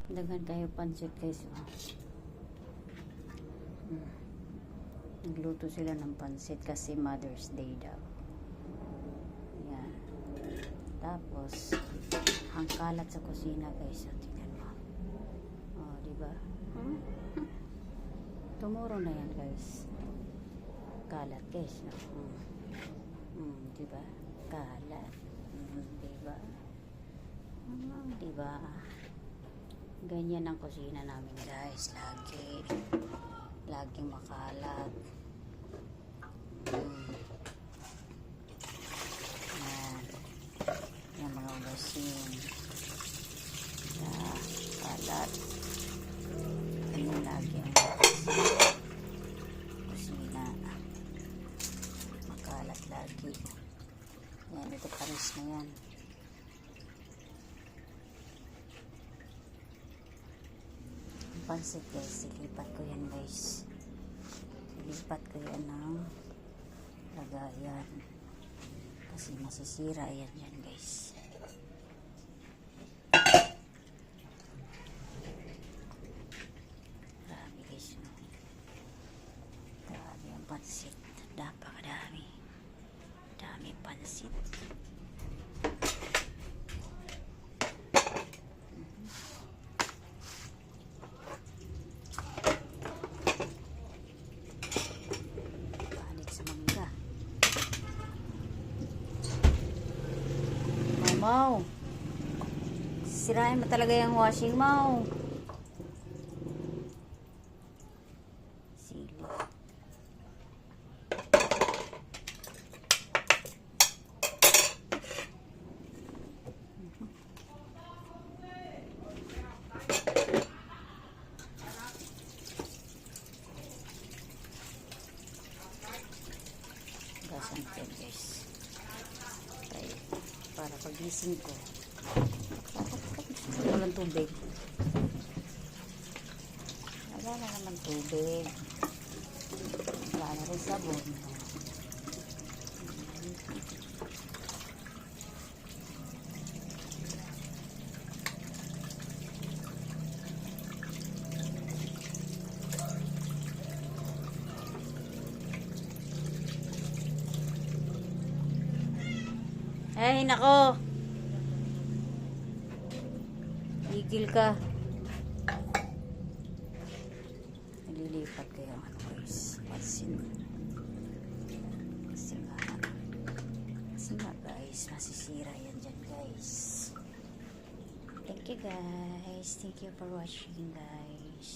Daghan kayo pansit guys. Nagluto sila ng pansit kasi Mother's Day daw. Yan. Tapos, ang kalat sa kusina guys. Tingnan mo. Oh, diba? Tomorrow na yan guys. Kalat guys. No? Diba? Kalat. Diba? Diba? Ganyan ang kusina namin guys. Laging makalat. Yan mga ugasin. Kalat. Ganyan lagi ang kusina. Makalat lagi. Yan, ito paris na yan. Pansit guys, silipat ko yan guys. Silipat ko yan ng lagayan kasi masisira yan yan guys. Grabe guys, no? Grabe ang pansit, napakadami. Dami pansit. Mau, sirain mo talaga yung washing mo. Sili. Gasan ko guys. Para pagising ko walang tubig, wala na naman tubig, wala na rin sabon. Ay, nako. Igil ka. Nililipat ko yung ano guys. Pansin. Kasi nga guys, masisira yan dyan guys. Thank you guys. Thank you for watching guys.